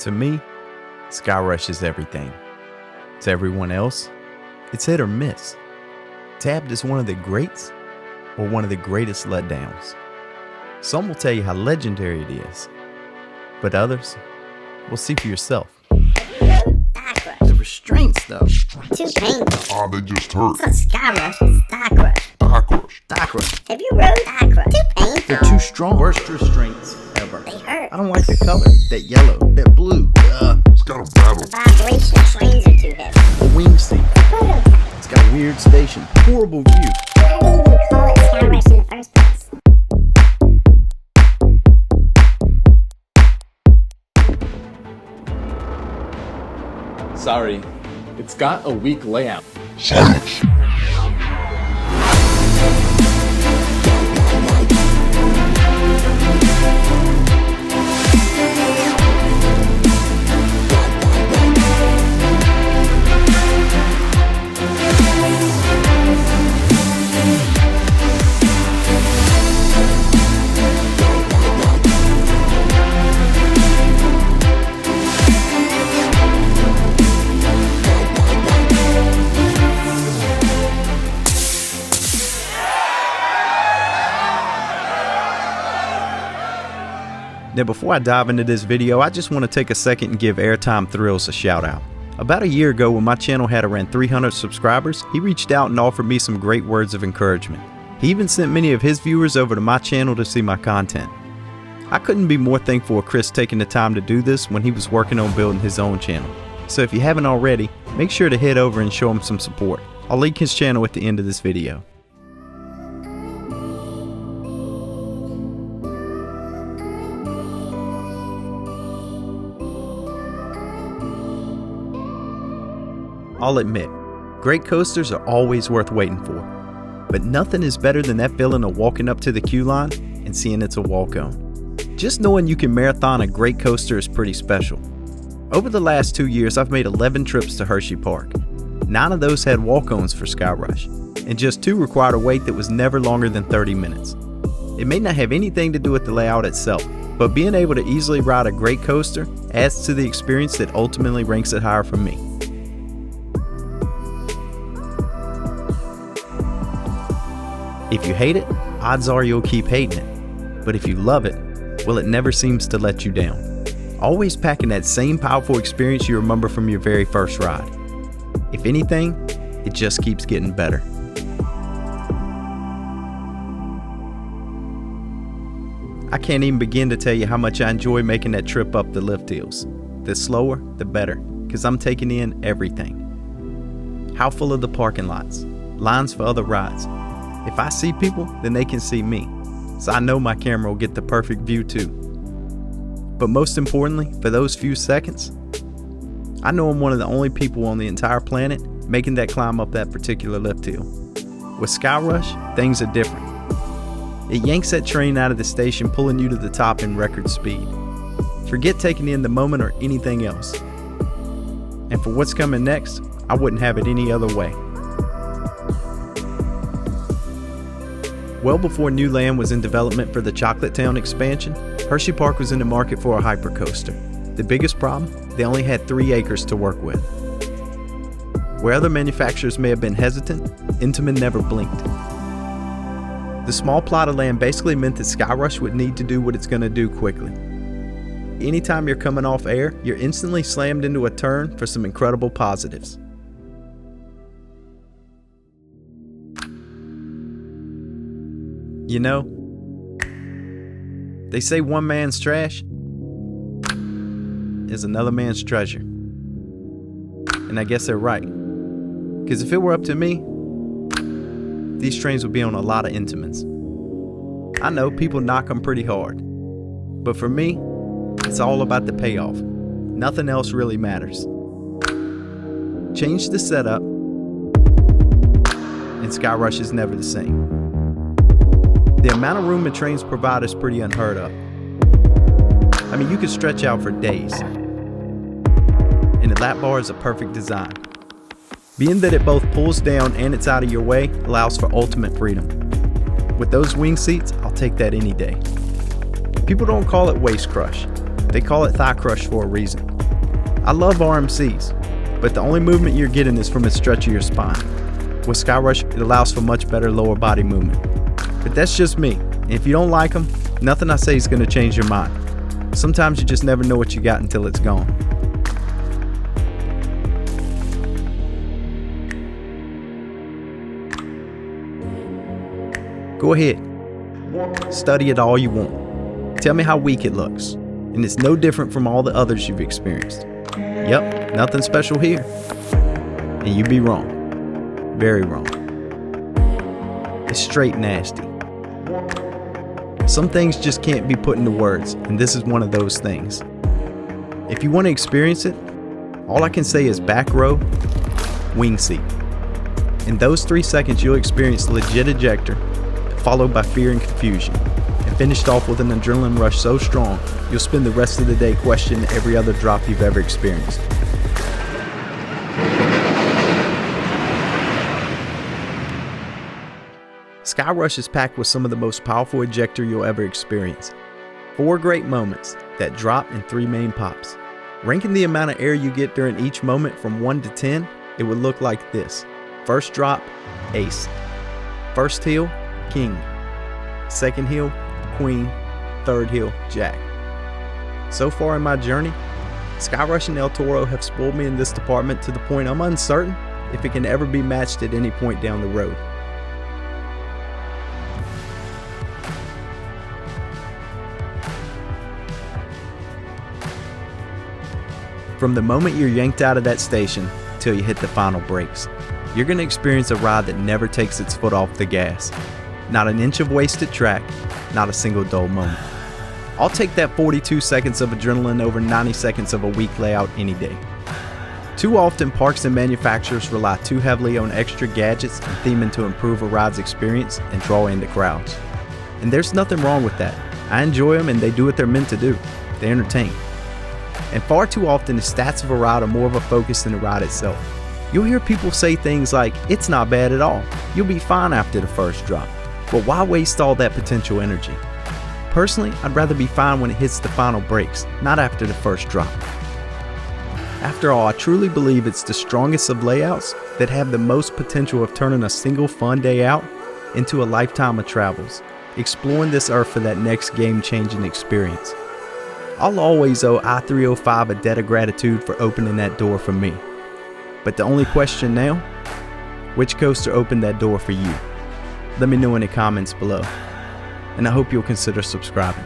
To me, Skyrush is everything. To everyone else, it's hit or miss. Tabbed as one of the greats or one of the greatest letdowns. Some will tell you how legendary it is, but others will see for yourself. The restraints, though. Too painful. They just hurt. It's not Skyrush, it's Skyrush. Skyrush. Have you rode Skyrush? Too painful. They're too strong. Worst restraints ever. They hurt. I don't like the color. That yellow, that blue. It's got a battle. The vibration trains are too heavy. The wing seat. Prototype. It's got a weird station. Horrible view. Why do they even call it Skyrush in the first place? Sorry, it's got a weak layout. Silence. Now before I dive into this video, I just want to take a second and give Airtime Thrills a shout out. About a year ago when my channel had around 300 subscribers, he reached out and offered me some great words of encouragement. He even sent many of his viewers over to my channel to see my content. I couldn't be more thankful for Chris taking the time to do this when he was working on building his own channel. So if you haven't already, make sure to head over and show him some support. I'll link his channel at the end of this video. I'll admit, great coasters are always worth waiting for, but nothing is better than that feeling of walking up to the queue line and seeing it's a walk-on. Just knowing you can marathon a great coaster is pretty special. Over the last 2 years, I've made 11 trips to Hersheypark. 9 of those had walk-ons for Skyrush, and just 2 required a wait that was never longer than 30 minutes. It may not have anything to do with the layout itself, but being able to easily ride a great coaster adds to the experience that ultimately ranks it higher for me. If you hate it, odds are you'll keep hating it. But if you love it, well, it never seems to let you down. Always packing that same powerful experience you remember from your very first ride. If anything, it just keeps getting better. I can't even begin to tell you how much I enjoy making that trip up the lift hills. The slower, the better, because I'm taking in everything. How full are the parking lots? Lines for other rides. If I see people, then they can see me, so I know my camera will get the perfect view too. But most importantly, for those few seconds, I know I'm one of the only people on the entire planet making that climb up that particular lift hill. With Skyrush, things are different. It yanks that train out of the station, pulling you to the top in record speed. Forget taking in the moment or anything else. And for what's coming next, I wouldn't have it any other way. Well before new land was in development for the Chocolate Town expansion, Hersheypark was in the market for a hypercoaster. The biggest problem? They only had 3 acres to work with. Where other manufacturers may have been hesitant, Intamin never blinked. The small plot of land basically meant that Skyrush would need to do what it's going to do quickly. Anytime you're coming off air, you're instantly slammed into a turn for some incredible positives. You know, they say one man's trash is another man's treasure. And I guess they're right. Because if it were up to me, these trains would be on a lot of Intamins. I know people knock them pretty hard. But for me, it's all about the payoff. Nothing else really matters. Change the setup, and Skyrush is never the same. The amount of room the trains provide is pretty unheard of. I mean, you could stretch out for days. And the lap bar is a perfect design. Being that it both pulls down and it's out of your way allows for ultimate freedom. With those wing seats, I'll take that any day. People don't call it waist crush, They call it thigh crush for a reason. I love RMCs, but the only movement you're getting is from a stretch of your spine. With Skyrush, it allows for much better lower body movement. But that's just me. And if you don't like them, nothing I say is going to change your mind. Sometimes you just never know what you got until it's gone. Go ahead. Study it all you want. Tell me how weak it looks. And it's no different from all the others you've experienced. Yep, nothing special here. And you'd be wrong. Very wrong. It's straight nasty. Some things just can't be put into words, and this is one of those things. If you want to experience it, all I can say is back row, wing seat. In those 3 seconds, you'll experience legit ejector, followed by fear and confusion, and finished off with an adrenaline rush so strong, you'll spend the rest of the day questioning every other drop you've ever experienced. Skyrush is packed with some of the most powerful ejector you'll ever experience. 4 great moments that drop in 3 main pops. Ranking the amount of air you get during each moment from 1 to 10, it would look like this. First drop, ace. First heel, king. Second heel, queen. Third heel, jack. So far in my journey, Skyrush and El Toro have spoiled me in this department to the point I'm uncertain if it can ever be matched at any point down the road. From the moment you're yanked out of that station till you hit the final brakes, you're going to experience a ride that never takes its foot off the gas. Not an inch of wasted track, not a single dull moment. I'll take that 42 seconds of adrenaline over 90 seconds of a weak layout any day. Too often, parks and manufacturers rely too heavily on extra gadgets and theming to improve a ride's experience and draw in the crowds. And there's nothing wrong with that. I enjoy them and they do what they're meant to do. They entertain. And far too often, the stats of a ride are more of a focus than the ride itself. You'll hear people say things like, "It's not bad at all. You'll be fine after the first drop." But why waste all that potential energy? Personally, I'd rather be fine when it hits the final brakes, not after the first drop. After all, I truly believe it's the strongest of layouts that have the most potential of turning a single fun day out into a lifetime of travels, exploring this earth for that next game-changing experience. I'll always owe I-305 a debt of gratitude for opening that door for me. But the only question now, which coaster opened that door for you? Let me know in the comments below. And I hope you'll consider subscribing.